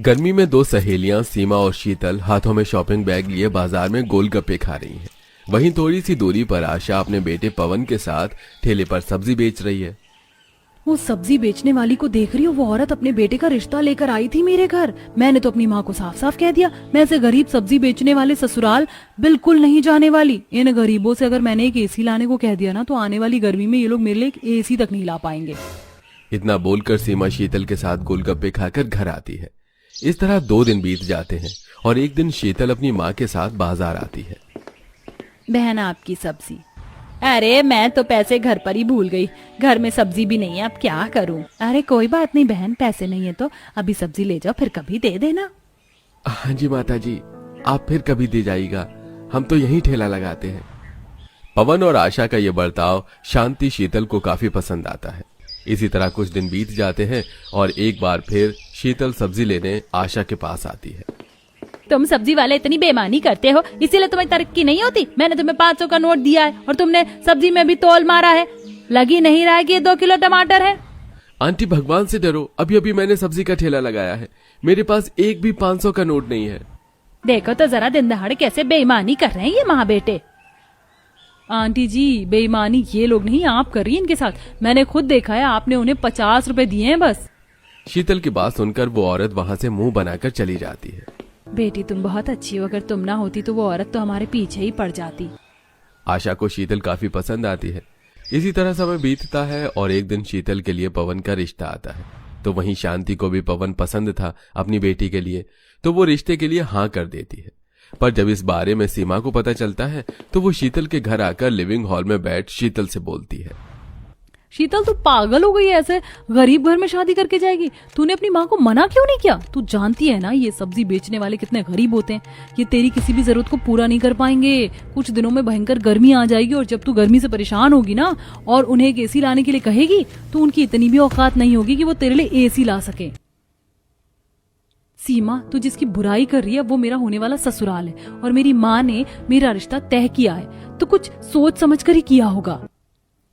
गर्मी में दो सहेलियां सीमा और शीतल हाथों में शॉपिंग बैग लिए बाजार में गोलगप्पे खा रही हैं। वहीं थोड़ी सी दूरी पर आशा अपने बेटे पवन के साथ ठेले पर सब्जी बेच रही है। वो सब्जी बेचने वाली को देख रही हो, वो औरत अपने बेटे का रिश्ता लेकर आई थी मेरे घर। मैंने तो अपनी माँ को साफ साफ कह दिया, मैं ऐसे गरीब सब्जी बेचने वाले ससुराल बिल्कुल नहीं जाने वाली। इन गरीबों से अगर मैंने एक एसी लाने को कह दिया ना, तो आने वाली गर्मी में ये लोग मेरे लिए एक एसी तक नहीं ला पाएंगे। इतना बोलकर सीमा शीतल के साथ गोलगप्पे खाकर घर आती है। इस तरह 2 दिन बीत जाते हैं और एक दिन शीतल अपनी माँ के साथ बाजार आती है। बहन, आपकी सब्जी। अरे मैं तो पैसे घर पर ही भूल गई, घर में सब्जी भी नहीं है, अब क्या करूं। अरे कोई बात नहीं बहन, पैसे नहीं है तो अभी सब्जी ले जाओ, फिर कभी दे देना। हाँ जी माता जी, आप फिर कभी दे जाइएगा, हम तो यहीं ठेला लगाते हैं। पवन और आशा का ये बर्ताव शांति शीतल को काफी पसंद आता है। इसी तरह कुछ दिन बीत जाते हैं और एक बार फिर शीतल सब्जी लेने आशा के पास आती है। तुम सब्जी वाले इतनी बेईमानी करते हो, इसीलिए तुम्हें तरक्की नहीं होती। मैंने तुम्हें 500 का नोट दिया है और तुमने सब्जी में भी तोल मारा है। लगी नहीं रहा है कि ये 2 किलो टमाटर है। आंटी भगवान से डरो, अभी अभी मैंने सब्जी का ठेला लगाया है, मेरे पास एक भी 500 का नोट नहीं है। देखो तो जरा दिन दहाड़े कैसे बेईमानी कर रहे हैं ये माँ बेटे। आंटी जी, बेईमानी ये लोग नहीं, आप कर रही हैं इनके साथ। मैंने खुद देखा है, आपने उन्हें 50 रुपए दिए हैं बस। शीतल की बात सुनकर वो औरत वहाँ से मुंह बनाकर चली जाती है। बेटी तुम बहुत अच्छी हो, अगर तुम ना होती तो वो औरत तो हमारे पीछे ही पड़ जाती। आशा को शीतल काफी पसंद आती है। इसी तरह समय बीतता है और एक दिन शीतल के लिए पवन का रिश्ता आता है। तो वहीं शांति को भी पवन पसंद था अपनी बेटी के लिए, तो वो रिश्ते के लिए हाँ कर देती है। पर जब इस बारे में सीमा को पता चलता है तो वो शीतल के घर आकर लिविंग हॉल में बैठ शीतल से बोलती है। शीतल तू पागल हो गई है, ऐसे गरीब घर में शादी करके जाएगी? तूने अपनी माँ को मना क्यों नहीं किया? तू जानती है ना ये सब्जी बेचने वाले कितने गरीब होते हैं, ये तेरी किसी भी जरूरत को पूरा नहीं कर पाएंगे। कुछ दिनों में भयंकर गर्मी आ जाएगी और जब तू गर्मी से परेशान होगी ना और उन्हें एक एसी लाने के लिए कहेगी तो उनकी इतनी भी औकात नहीं होगी कि वो तेरे लिए एसी ला सके। सीमा, तू जिसकी बुराई कर रही है वो मेरा होने वाला ससुराल है और मेरी माँ ने मेरा रिश्ता तय किया है, तो कुछ सोच समझ कर ही किया होगा।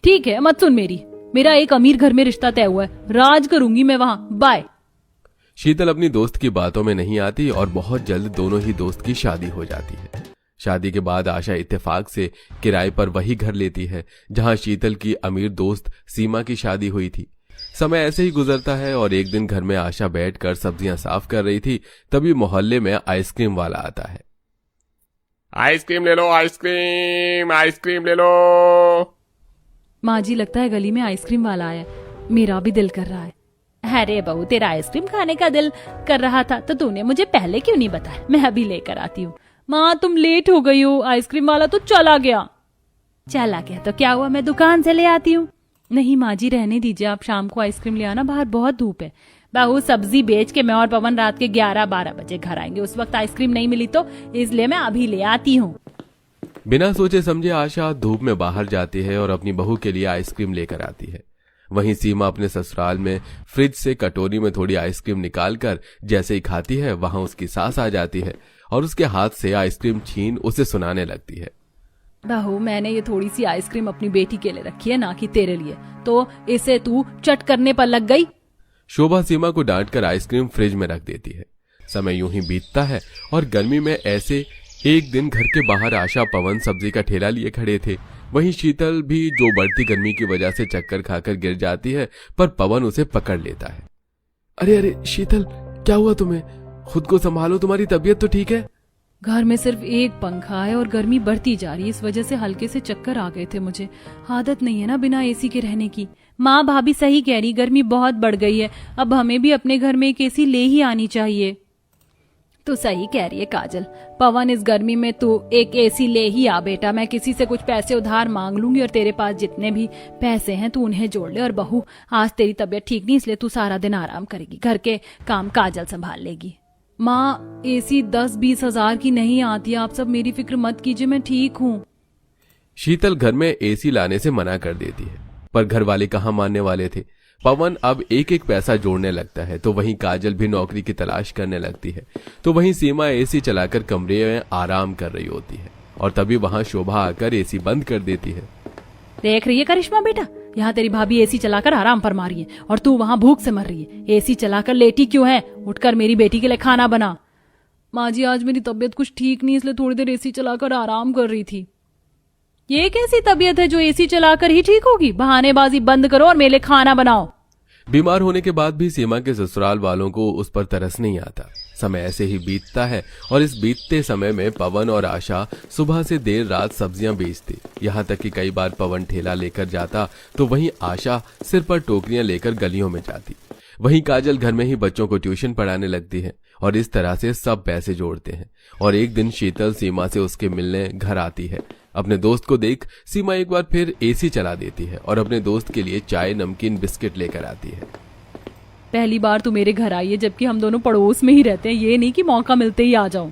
ठीक है, मत सुन मेरा एक अमीर घर में रिश्ता तय हुआ है, राज करूंगी मैं वहां, बाय। शीतल अपनी दोस्त की बातों में नहीं आती और बहुत जल्द दोनों ही दोस्त की शादी हो जाती है। शादी के बाद आशा इत्तेफाक से किराए पर वही घर लेती है जहां शीतल की अमीर दोस्त सीमा की शादी हुई थी। समय ऐसे ही गुजरता है और एक दिन घर में आशा बैठकर सब्जियां साफ कर रही थी, तभी मोहल्ले में आइसक्रीम वाला आता है। आइसक्रीम ले लो, आइसक्रीम ले लो। माँ जी, लगता है गली में आइसक्रीम वाला आया, मेरा भी दिल कर रहा है। अरे बहू, तेरा आइसक्रीम खाने का दिल कर रहा था तो तूने मुझे पहले क्यों नहीं बताया? मैं अभी लेकर आती हूँ। माँ तुम लेट हो गई हो, आइसक्रीम वाला तो चला गया तो क्या हुआ, मैं दुकान से ले आती हूँ। नहीं माँ जी, रहने दीजिए, आप शाम को आइसक्रीम ले आना, बाहर बहुत धूप है। बहू, सब्जी बेच के मैं और पवन रात के 11-12 बजे घर आएंगे, उस वक्त आइसक्रीम नहीं मिली तो इसलिए मैं अभी ले आती हूँ। बिना सोचे समझे आशा धूप में बाहर जाती है और अपनी बहू के लिए आइसक्रीम लेकर आती है। वहीं सीमा अपने ससुराल में फ्रिज से कटोरी में थोड़ी आइसक्रीम निकालकर जैसे ही खाती है, वहां उसकी सास आ जाती है और उसके हाथ से आइसक्रीम छीन उसे सुनाने लगती है। बहू, मैंने ये थोड़ी सी आइसक्रीम अपनी बेटी के लिए रखी है, ना कि तेरे लिए, तो इसे तू चट करने पर लग गई। शोभा सीमा को डांटकर आइसक्रीम फ्रिज में रख देती है। समय यूं ही बीतता है और गर्मी में ऐसे एक दिन घर के बाहर आशा पवन सब्जी का ठेला लिए खड़े थे। वहीं शीतल भी जो बढ़ती गर्मी की वजह से चक्कर खाकर गिर जाती है, पर पवन उसे पकड़ लेता है। अरे शीतल, क्या हुआ तुम्हें? खुद को संभालो, तुम्हारी तबीयत तो ठीक है? घर में सिर्फ एक पंखा है और गर्मी बढ़ती जा रही है, इस वजह से हल्के से चक्कर आ गए थे मुझे। आदत नहीं है ना बिना एसी के रहने की। माँ भाभी सही कह रही, गर्मी बहुत बढ़ गई है, अब हमें भी अपने घर में एक एसी ले ही आनी चाहिए। तू सही कह रही है काजल, पवन इस गर्मी में तू एक एसी ले ही आ बेटा। मैं किसी से कुछ पैसे उधार मांग लूंगी और तेरे पास जितने भी पैसे हैं तू उन्हें जोड़ ले। और बहू, आज तेरी तबीयत ठीक नहीं, इसलिए तू सारा दिन आराम करेगी, घर के काम काजल संभाल लेगी। माँ, एसी 10-20 हजार की नहीं आती, आप सब मेरी फिक्र मत कीजिए, मैं ठीक हूँ। शीतल घर में एसी लाने से मना कर देती है, पर घर वाले कहाँ मानने वाले थे। पवन अब एक एक पैसा जोड़ने लगता है, तो वहीं काजल भी नौकरी की तलाश करने लगती है। तो वहीं सीमा एसी चलाकर कमरे में आराम कर रही होती है और तभी वहां शोभा आकर एसी बंद कर देती है। देख रही है करिश्मा बेटा, यहाँ तेरी भाभी एसी चलाकर आराम फरमा रही है और तू वहाँ भूख से मर रही है। एसी चलाकर लेटी क्यों है? उठकर मेरी बेटी के लिए खाना बना। माँ जी, आज मेरी तबीयत कुछ ठीक नहीं, इसलिए थोड़ी देर एसी चलाकर आराम कर रही थी। ये कैसी तबीयत है जो एसी चलाकर ही ठीक होगी? बहानेबाजी बंद करो और मेरे लिए खाना बनाओ। बीमार होने के बाद भी सीमा के ससुराल वालों को उस पर तरस नहीं आता। समय ऐसे ही बीतता है और इस बीतते समय में पवन और आशा सुबह से देर रात सब्जियां बेचती। यहाँ तक कि कई बार पवन ठेला लेकर जाता तो वहीं आशा सिर पर टोकरियां लेकर गलियों में जाती। वहीं काजल घर में ही बच्चों को ट्यूशन पढ़ाने लगती है और इस तरह से सब पैसे जोड़ते हैं। और एक दिन शीतल सीमा से उसके मिलने घर आती है। अपने दोस्त को देख सीमा एक बार फिर एसी चला देती है और अपने दोस्त के लिए चाय, नमकीन, बिस्किट लेकर आती है। पहली बार तू मेरे घर आई है, जबकि हम दोनों पड़ोस में ही रहते हैं। ये नहीं कि मौका मिलते ही आ जाऊं।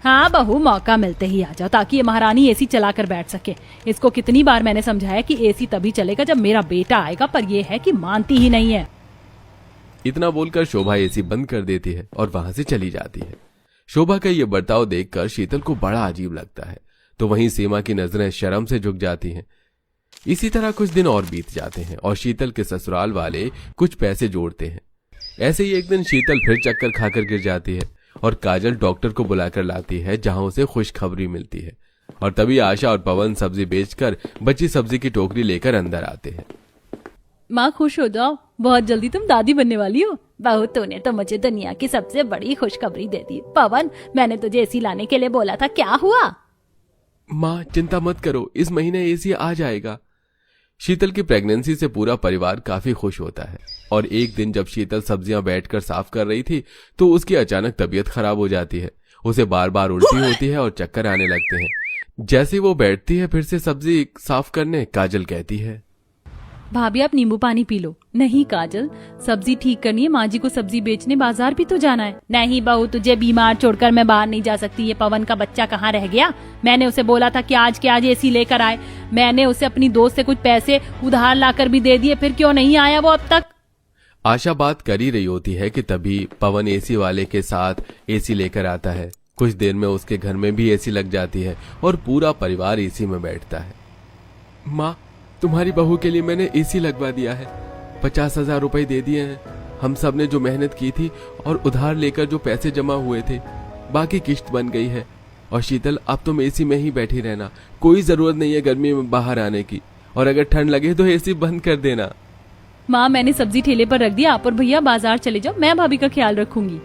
हाँ बहू, मौका मिलते ही आ जाओ ताकि ये महारानी एसी चलाकर बैठ सके। इसको कितनी बार मैंने समझाया कि एसी तभी चलेगा जब मेरा बेटा आएगा, पर यह है कि मानती ही नहीं है। इतना बोलकर शोभा एसी बंद कर देती है और वहां से चली जाती है। शोभा का ये बर्ताव देखकर शीतल को बड़ा अजीब लगता है, तो वहीं सीमा की नजरें शर्म से झुक जाती हैं। इसी तरह कुछ दिन और बीत जाते हैं और शीतल के ससुराल वाले कुछ पैसे जोड़ते हैं। ऐसे ही एक दिन शीतल फिर चक्कर खाकर गिर जाती है और काजल डॉक्टर को बुलाकर लाती है, जहां उसे खुशखबरी मिलती है। और तभी आशा और पवन सब्जी बेचकर बची सब्जी की टोकरी लेकर अंदर आते हैं। माँ खुश हो जाओ, बहुत जल्दी तुम दादी बनने वाली हो। बहू, तूने तो मुझे दुनिया की सबसे बड़ी खुशखबरी दे दी। पवन, मैंने तुझे एसी लाने के लिए बोला था, क्या हुआ? माँ चिंता मत करो, इस महीने एसी आ जाएगा। शीतल की प्रेगनेंसी से पूरा परिवार काफी खुश होता है। और एक दिन जब शीतल सब्जियां बैठकर साफ कर रही थी तो उसकी अचानक तबीयत खराब हो जाती है। उसे बार बार उल्टी होती है और चक्कर आने लगते हैं। जैसे वो बैठती है फिर से सब्जी साफ करने, काजल कहती है, भाभी आप नींबू पानी पी लो। नहीं काजल, सब्जी ठीक करनी है, माँ जी को सब्जी बेचने बाजार भी तो जाना है। नहीं बहू, तुझे बीमार छोड़कर मैं बाहर नहीं जा सकती। ये पवन का बच्चा कहाँ रह गया? मैंने उसे बोला था कि आज के आज एसी लेकर आए। मैंने उसे अपनी दोस्त से कुछ पैसे उधार लाकर भी दे दिए, फिर क्यों नहीं आया वो अब तक? आशा बात कर ही रही होती है कि तभी पवन एसी वाले के साथ एसी लेकर आता है। कुछ देर में उसके घर में भी एसी लग जाती है और पूरा परिवार एसी में बैठता है। माँ, तुम्हारी बहू के लिए मैंने एसी लगवा दिया है। 50,000 रुपए दे दिए हैं। हम सब ने जो मेहनत की थी और उधार लेकर जो पैसे जमा हुए थे, बाकी किश्त बन गई है। और शीतल, अब तुम एसी में ही बैठी रहना, कोई जरूरत नहीं है गर्मी में बाहर आने की। और अगर ठंड लगे तो एसी बंद कर देना। माँ, मैंने सब्जी ठेले पर रख दिया, आप और भैया बाजार चले जाओ, मैं भाभी का ख्याल रखूंगी।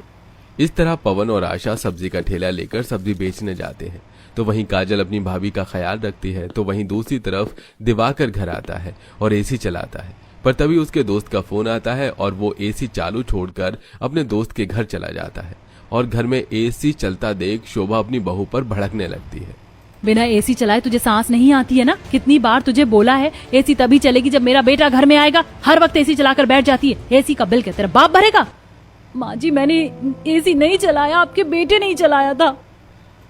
इस तरह पवन और आशा सब्जी का ठेला लेकर सब्जी बेचने जाते हैं। तो वहीं काजल अपनी भाभी का ख्याल रखती है। तो वहीं दूसरी तरफ दिवाकर घर आता है और एसी चलाता है। पर तभी उसके दोस्त का फोन आता है और वो एसी चालू छोड़कर अपने दोस्त के घर चला जाता है। और घर में एसी चलता देख शोभा अपनी बहू पर भड़कने लगती है। बिना एसी चलाए तुझे सांस नहीं आती है ना? कितनी बार तुझे बोला है एसी तभी चलेगी जब मेरा बेटा घर में आएगा। हर वक्त एसी चलाकर बैठ जाती है। एसी का बिल क्या तेरा बाप भरेगा? माँ जी, मैंने एसी नहीं चलाया, आपके बेटे ने ही चलाया था।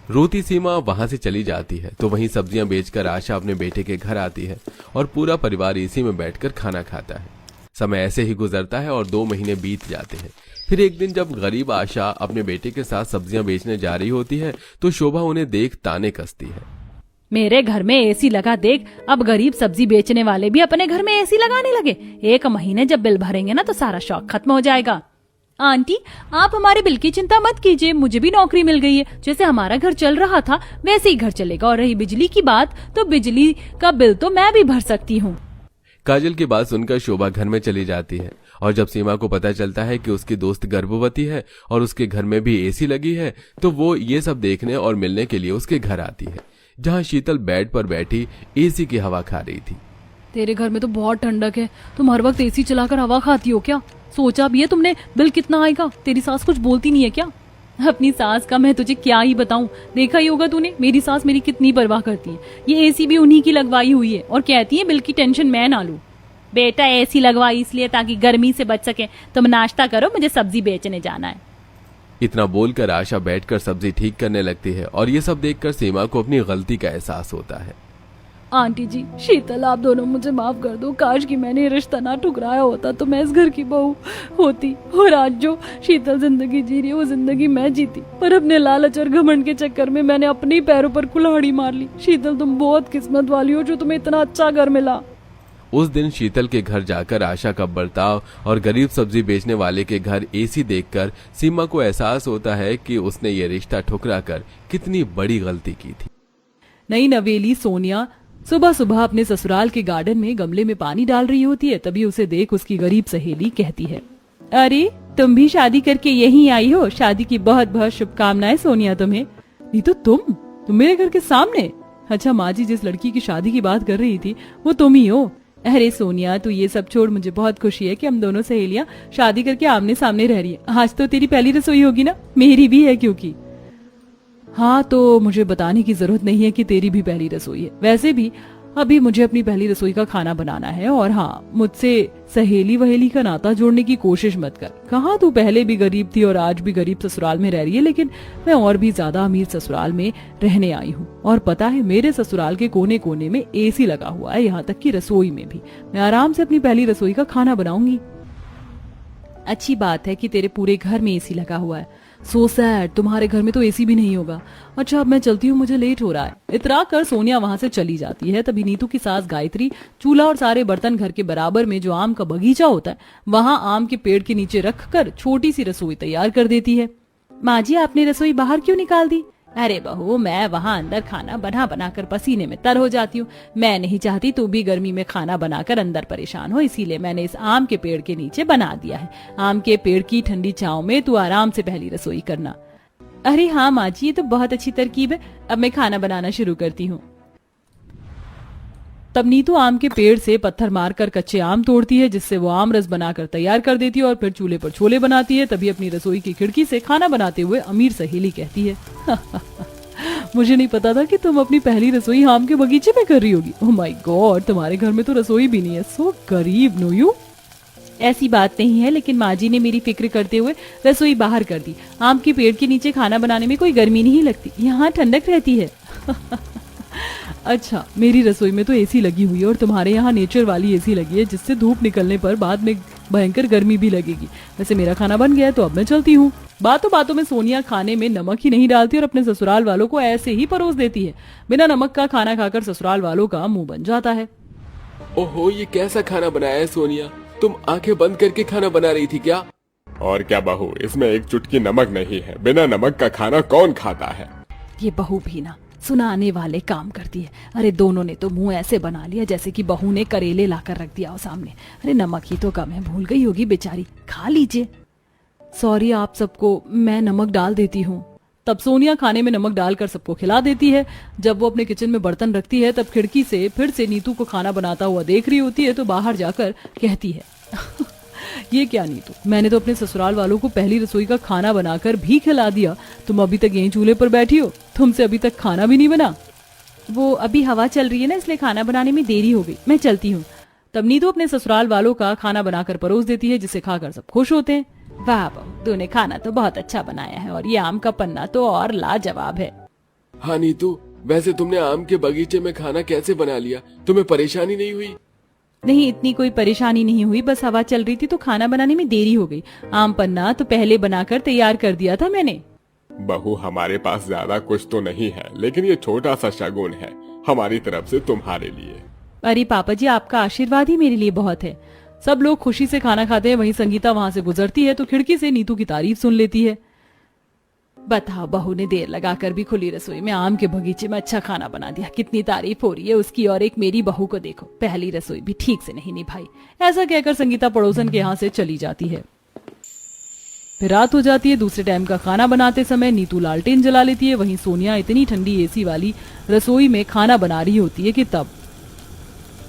रोती सीमा वहां से चली जाती है। तो वहीं सब्जियां बेचकर आशा अपने बेटे के घर आती है और पूरा परिवार एसी में बैठकर खाना खाता है। समय ऐसे ही गुजरता है और 2 महीने बीत जाते हैं। फिर एक दिन जब गरीब आशा अपने बेटे के साथ सब्जियां बेचने जा रही होती है तो शोभा उन्हें देख ताने कसती है। मेरे घर में एसी लगा देख, अब गरीब सब्जी बेचने वाले भी अपने घर में एसी लगाने लगे। 1 महीने जब बिल भरेंगे ना तो सारा शौक खत्म हो जाएगा। आंटी, आप हमारे बिल की चिंता मत कीजिए, मुझे भी नौकरी मिल गई है। जैसे हमारा घर चल रहा था वैसे ही घर चलेगा। और रही बिजली की बात, तो बिजली का बिल तो मैं भी भर सकती हूँ। काजल की बात सुनकर शोभा घर में चली जाती है। और जब सीमा को पता चलता है कि उसकी दोस्त गर्भवती है और उसके घर में भी एसी लगी है, तो वो ये सब देखने और मिलने के लिए उसके घर आती है, जहाँ शीतल बेड पर बैठी एसी की हवा खा रही थी। तेरे घर में तो बहुत ठंडक है, तुम हर वक्त एसी चलाकर हवा खाती हो क्या? सोचा भी है तुमने बिल कितना आएगा? तेरी सास कुछ बोलती नहीं है क्या? अपनी सास का मैं तुझे क्या ही बताऊं, देखा ही होगा तूने मेरी सास मेरी कितनी परवाह करती है। ये एसी भी उन्हीं की लगवाई हुई है और कहती है बिल की टेंशन मैं ना लूं। बेटा, एसी लगवाई इसलिए ताकि गर्मी से बच सके। तुम नाश्ता करो, मुझे सब्जी बेचने जाना है। इतना बोलकर आशा बैठकर सब्जी ठीक करने लगती है और ये सब देखकर सीमा को अपनी गलती का एहसास होता है। आंटी जी, शीतल, आप दोनों मुझे माफ कर दो। काश कि मैंने रिश्ता ना ठुकराया होता तो मैं इस घर की बहू होती। और आज जो शीतल जिंदगी जी रही है वो जिंदगी मैं जीती। पर अपने लालच और घमंड के चक्कर में मैंने अपने पैरों पर कुल्हाड़ी मार ली। शीतल, तुम बहुत किस्मत वाली हो जो तुम्हें इतना अच्छा घर मिला। उस दिन शीतल के घर जाकर आशा का बर्ताव और गरीब सब्जी बेचने वाले के घर एसी देखकर सीमा को एहसास होता है कि उसने ये रिश्ता ठुकराकर कितनी बड़ी गलती की थी। नई नवेली सोनिया सुबह सुबह अपने ससुराल के गार्डन में गमले में पानी डाल रही होती है। तभी उसे देख उसकी गरीब सहेली कहती है, अरे तुम भी शादी करके यहीं आई हो, शादी की बहुत बहुत शुभकामनाएं सोनिया तुम्हें। नहीं तो तुम मेरे घर के सामने? अच्छा माँ जी, जिस लड़की की शादी की बात कर रही थी वो तुम ही हो। अरे सोनिया तू ये सब छोड़, मुझे बहुत खुशी है कि हम दोनों सहेलियां शादी करके आमने सामने रह रही है। आज तो तेरी पहली रसोई होगी ना? मेरी भी है क्योंकि। हाँ तो मुझे बताने की जरूरत नहीं है कि तेरी भी पहली रसोई है। वैसे भी अभी मुझे अपनी पहली रसोई का खाना बनाना है। और हाँ, मुझसे सहेली वहेली का नाता जोड़ने की कोशिश मत कर। कहाँ तू पहले भी गरीब थी और आज भी गरीब ससुराल में रह रही है, लेकिन मैं और भी ज्यादा अमीर ससुराल में रहने आई हूँ। और पता है मेरे ससुराल के कोने कोने में एसी लगा हुआ है, यहाँ तक कि रसोई में भी। मैं आराम से अपनी पहली रसोई का खाना बनाऊंगी। अच्छी बात है कि तेरे पूरे घर में एसी लगा हुआ है। सो सैड, तुम्हारे घर में तो एसी भी नहीं होगा। अच्छा अब मैं चलती हूँ, मुझे लेट हो रहा है। इतरा कर सोनिया वहां से चली जाती है। तभी नीतू की सास गायत्री चूल्हा और सारे बर्तन घर के बराबर में जो आम का बगीचा होता है वहां आम के पेड़ के नीचे रखकर छोटी सी रसोई तैयार कर देती है। माँ जी आपने रसोई बाहर क्यों निकाल दी? अरे बहू, मैं वहाँ अंदर खाना बना बनाकर पसीने में तर हो जाती हूँ। मैं नहीं चाहती तू भी गर्मी में खाना बनाकर अंदर परेशान हो, इसीलिए मैंने इस आम के पेड़ के नीचे बना दिया है। आम के पेड़ की ठंडी छांव में तू आराम से पहली रसोई करना। अरे हाँ माँ जी, ये तो बहुत अच्छी तरकीब है। अब मैं खाना बनाना शुरू करती हूँ। तब नीतू आम के पेड़ से पत्थर मारकर कच्चे आम तोड़ती है, जिससे वो आम रस बनाकर तैयार कर देती है और फिर चूल्हे पर छोले बनाती है। तभी अपनी रसोई की खिड़की से खाना बनाते हुए अमीर सहेली कहती है, मुझे नहीं पता था कि तुम अपनी पहली रसोई आम के बगीचे में कर रही होगी। ओह माय गॉड, तुम्हारे घर में तो रसोई भी नहीं है। सो गरीब नो यू। ऐसी बात नहीं है, लेकिन माँ जी ने मेरी फिक्र करते हुए रसोई बाहर कर दी। आम के पेड़ के नीचे खाना बनाने में कोई गर्मी नहीं लगती, यहाँ ठंडक रहती है। अच्छा, मेरी रसोई में तो एसी लगी हुई है और तुम्हारे यहाँ नेचर वाली एसी लगी है, जिससे धूप निकलने पर बाद में भयंकर गर्मी भी लगेगी। वैसे मेरा खाना बन गया है तो अब मैं चलती हूँ। बातों बातों में सोनिया खाने में नमक ही नहीं डालती और अपने ससुराल वालों को ऐसे ही परोस देती है। बिना नमक का खाना खाकर ससुराल वालों का मुंह बन जाता है। ओहो, ये कैसा खाना बनाया है सोनिया? तुम आंखें बंद करके खाना बना रही थी क्या? और क्या बहू, इसमें एक चुटकी नमक नहीं है। बिना नमक का खाना कौन खाता है? ये बहू भी ना सुनाने वाले काम करती है। अरे दोनों ने तो मुंह ऐसे बना लिया जैसे कि बहू ने करेले लाकर रख दिया हो सामने। अरे नमक ही तो कम है, भूल गई होगी बेचारी, खा लीजिए। सॉरी आप सबको, मैं नमक डाल देती हूँ। तब सोनिया खाने में नमक डालकर सबको खिला देती है। जब वो अपने किचन में बर्तन रखती है तब खिड़की से फिर से नीतू को खाना बनाता हुआ देख रही होती है, तो बाहर जाकर कहती है, ये क्या नीतू, मैंने तो अपने ससुराल वालों को पहली रसोई का खाना बनाकर भी खिला दिया। तुम अभी तक यहीं चूल्हे पर बैठी हो, तुमसे अभी तक खाना भी नहीं बना। वो अभी हवा चल रही है ना, इसलिए खाना बनाने में देरी हो गई, मैं चलती हूँ। तब नीतू अपने ससुराल वालों का खाना बनाकर परोस देती है, जिसे खाकर सब खुश होते हैं। वाह बहू, तूने खाना तो बहुत अच्छा बनाया है और ये आम का पन्ना तो और लाजवाब है। हाँ नीतू, वैसे तुमने आम के बगीचे में खाना कैसे बना लिया? तुम्हें परेशानी नहीं हुई? नहीं, इतनी कोई परेशानी नहीं हुई, बस हवा चल रही थी तो खाना बनाने में देरी हो गई। आम पन्ना तो पहले बनाकर तैयार कर दिया था मैंने। बहू, हमारे पास ज्यादा कुछ तो नहीं है, लेकिन ये छोटा सा शगुन है हमारी तरफ से तुम्हारे लिए। अरे पापा जी, आपका आशीर्वाद ही मेरे लिए बहुत है। सब लोग खुशी से खाना खाते हैं। वहीं संगीता वहां से गुजरती है तो खिड़की से नीतू की तारीफ सुन लेती है। बताओ, बहू ने देर लगाकर भी खुली रसोई में आम के बगीचे में अच्छा खाना बना दिया। कितनी तारीफ हो रही है उसकी। और एक मेरी बहू को देखो, पहली रसोई भी ठीक से नहीं निभाई। ऐसा कहकर संगीता पड़ोसन के यहाँ से चली जाती है। फिर रात हो जाती है। दूसरे टाइम का खाना बनाते समय नीतू लालटेन जला लेती है। वहीं सोनिया इतनी ठंडी एसी वाली रसोई में खाना बना रही होती है कि तब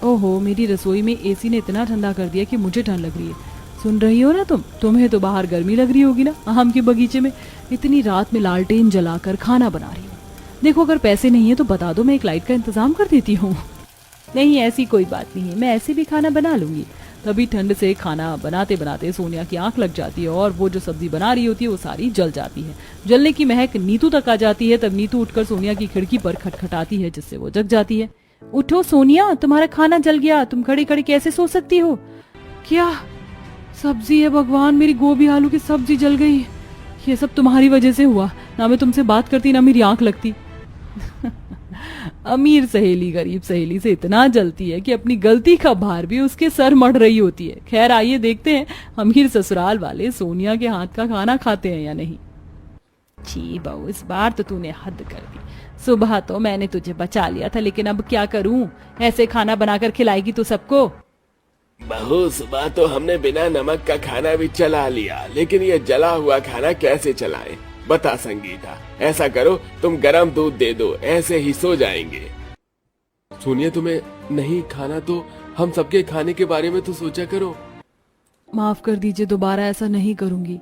ओहो, मेरी रसोई में एसी ने इतना ठंडा कर दिया कि मुझे ठंड लग रही है। सुन रही हो ना तुम्हें तो बाहर गर्मी लग रही होगी ना। आम के बगीचे में इतनी रात में लालटेन जलाकर खाना बना रही हूँ। देखो, अगर पैसे नहीं है तो बता दो, मैं एक लाइट का इंतजाम कर देती हूँ। नहीं, ऐसी कोई बात नहीं है, मैं ऐसे भी खाना बना लूंगी। तभी ठंड से खाना बनाते बनाते सोनिया की आंख लग जाती है और वो जो सब्जी बना रही होती है वो सारी जल जाती है। जलने की महक नीतू तक आ जाती है। तब नीतू उठकर सोनिया की खिड़की पर खटखटाती है, जिससे वो जग जाती है। उठो सोनिया, तुम्हारा खाना जल गया, तुम खड़ी खड़ी कैसे सो सकती हो? क्या सब्जी है भगवान, मेरी गोभी आलू की सब्जी जल गई। ये सब तुम्हारी वजह से हुआ। ना मैं तुमसे बात करती ना मेरी आंख लगती। अमीर सहेली गरीब सहेली से इतना जलती है कि अपनी गलती का भार भी उसके सर मढ़ रही होती है। खैर आइए देखते हैं अमीर ससुराल वाले सोनिया के हाथ का खाना खाते हैं या नहीं। छी बहू, इस बार तो तूने हद कर दी। सुबह तो मैंने तुझे बचा लिया था, लेकिन अब क्या करूं, ऐसे खाना बनाकर खिलाएगी तू सबको। बहू, सुबह तो हमने बिना नमक का खाना भी चला लिया, लेकिन ये जला हुआ खाना कैसे चलाएं? बता संगीता, ऐसा करो तुम गरम दूध दे दो, ऐसे ही सो जाएंगे। सोनिया, तुम्हें नहीं खाना तो हम सबके खाने के बारे में तो सोचा करो। माफ कर दीजिए, दोबारा ऐसा नहीं करूंगी।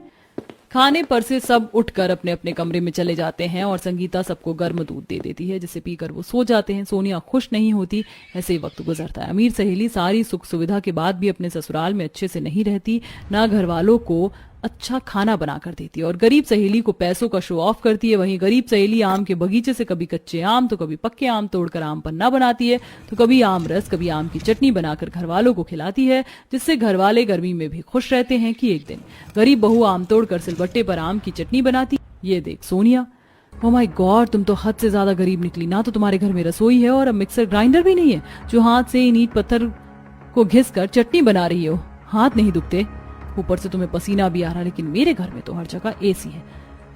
खाने पर से सब उठकर अपने अपने कमरे में चले जाते हैं और संगीता सबको गर्म दूध दे देती है, जिसे पीकर वो सो जाते हैं। सोनिया खुश नहीं होती। ऐसे ही वक्त गुजरता है। अमीर सहेली सारी सुख सुविधा के बाद भी अपने ससुराल में अच्छे से नहीं रहती, ना घर वालों को अच्छा खाना बना कर देती है और गरीब सहेली को पैसों का शो ऑफ करती है। वहीं गरीब सहेली आम के बगीचे से कभी कच्चे आम तो कभी पक्के आम तोड़कर आम पन्ना बनाती है, तो कभी आम रस, कभी आम की चटनी बनाकर घर वालों को खिलाती है, जिससे घर वाले गर्मी में भी खुश रहते हैं कि एक दिन गरीब बहू आम तोड़कर सिलबट्टे पर आम की चटनी बनाती। ये देख सोनिया, ओह माय गॉड, तुम तो हद से ज्यादा गरीब निकली। ना तो तुम्हारे घर में रसोई है और अब मिक्सर ग्राइंडर भी नहीं है जो हाथ से इन ईंट पत्थर को घिस कर चटनी बना रही हो। हाथ नहीं दुखते, ऊपर से तुम्हें पसीना भी आ रहा, लेकिन मेरे घर में तो हर जगह एसी है।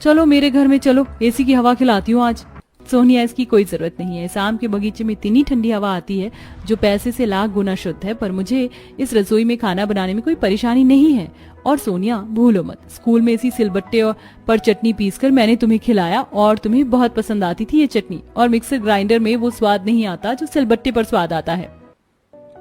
चलो मेरे घर में चलो, एसी की हवा खिलाती हूँ आज। सोनिया, इसकी कोई जरूरत नहीं है। इस आम के बगीचे में इतनी ठंडी हवा आती है जो पैसे से लाख गुना शुद्ध है, पर मुझे इस रसोई में खाना बनाने में कोई परेशानी नहीं है। और सोनिया, भूलो मत, स्कूल में इसी सिलबट्टे पर चटनी पीसकर मैंने तुम्हें खिलाया और तुम्हें बहुत पसंद आती थी ये चटनी, और मिक्सर ग्राइंडर में वो स्वाद नहीं आता जो सिलबट्टे पर स्वाद आता है।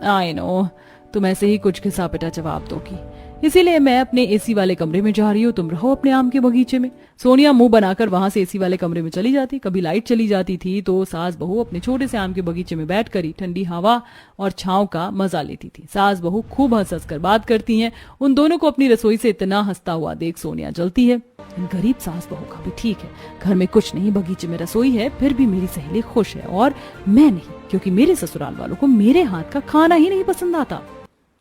आई नो, तुम ऐसे ही कुछ घिसा पिटा जवाब दोगी, इसीलिए मैं अपने एसी वाले कमरे में जा रही हूँ, तुम रहो अपने आम के बगीचे में। सोनिया मुंह बनाकर वहां से एसी वाले कमरे में चली जाती। कभी लाइट चली जाती थी तो सास बहू अपने छोटे से आम के बगीचे में बैठकर ही ठंडी हवा और छांव का मजा लेती थी। सास बहू खूब हंस हंस कर बात करती हैं। उन दोनों को अपनी रसोई से इतना हंसता हुआ देख सोनिया जलती है। गरीब सास बहू का भी ठीक है, घर में कुछ नहीं, बगीचे में रसोई है, फिर भी मेरी सहेली खुश है और मैं नहीं, क्योंकि मेरे ससुराल वालों को मेरे हाथ का खाना ही नहीं पसंद आता।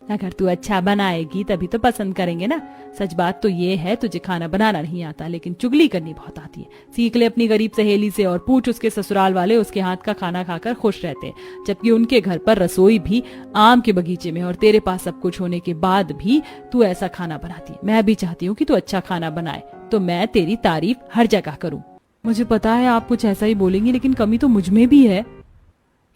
अगर तू अच्छा बनाएगी तभी तो पसंद करेंगे ना। सच बात तो ये है, तुझे खाना बनाना नहीं आता, लेकिन चुगली करनी बहुत आती है। सीख ले अपनी गरीब सहेली से और पूछ उसके ससुराल वाले उसके हाथ का खाना खाकर खुश रहते हैं, जबकि उनके घर पर रसोई भी आम के बगीचे में और तेरे पास सब कुछ होने के बाद भी तू ऐसा खाना बनाती है। मैं भी चाहती हूँ कि तू अच्छा खाना बनाए तो मैं तेरी तारीफ हर जगह करूँ। मुझे पता है आप कुछ ऐसा ही बोलेंगी, लेकिन कमी तो मुझ में भी है।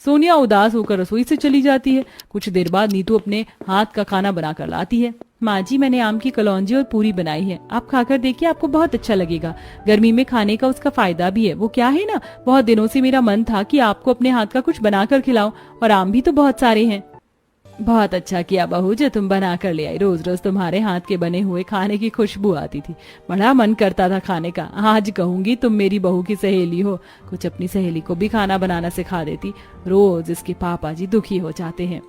सोनिया उदास होकर रसोई से चली जाती है। कुछ देर बाद नीतू अपने हाथ का खाना बनाकर लाती है। माँ जी, मैंने आम की कलौंजी और पूरी बनाई है, आप खाकर देखिए, आपको बहुत अच्छा लगेगा। गर्मी में खाने का उसका फायदा भी है। वो क्या है ना, बहुत दिनों से मेरा मन था कि आपको अपने हाथ का कुछ बनाकर खिलाऊं, और आम भी तो बहुत सारे हैं। बहुत अच्छा किया बहू जो तुम बना कर ले आई। रोज रोज तुम्हारे हाथ के बने हुए खाने की खुशबू आती थी, बड़ा मन करता था खाने का। आज कहूंगी तुम मेरी बहू की सहेली हो, कुछ अपनी सहेली को भी खाना बनाना सिखा देती। रोज इसके पापा जी दुखी हो जाते हैं।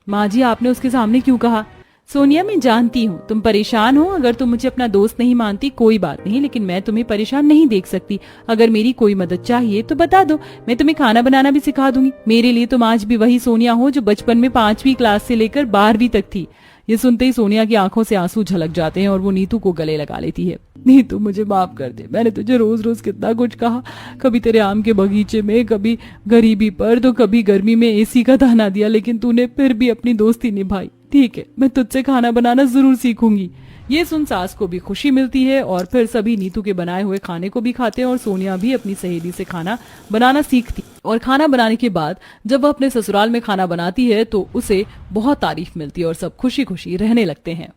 माँ जी, आपने उसके सामने क्यों कहा? सोनिया, मैं जानती हूँ तुम परेशान हो। अगर तुम मुझे अपना दोस्त नहीं मानती कोई बात नहीं, लेकिन मैं तुम्हें परेशान नहीं देख सकती। अगर मेरी कोई मदद चाहिए तो बता दो, मैं तुम्हें खाना बनाना भी सिखा दूंगी। मेरे लिए तुम आज भी वही सोनिया हो जो बचपन में 5वीं क्लास से लेकर 12वीं तक थी। ये सुनते ही सोनिया की आंखों से आंसू झलक जाते हैं और वो नीतू को गले लगा लेती है। नीतू, मुझे माफ कर दे, मैंने तुझे रोज रोज कितना कुछ कहा, कभी तेरे आम के बगीचे में, कभी गरीबी पर, तो कभी गर्मी में एसी का ताना दिया, लेकिन तूने फिर भी अपनी दोस्ती निभाई। ठीक है, मैं तुझसे खाना बनाना जरूर सीखूंगी। ये सुन सास को भी खुशी मिलती है और फिर सभी नीतू के बनाए हुए खाने को भी खाते हैं और सोनिया भी अपनी सहेली से खाना बनाना सीखती। और खाना बनाने के बाद जब वह अपने ससुराल में खाना बनाती है तो उसे बहुत तारीफ मिलती है और सब खुशी खुशी रहने लगते हैं।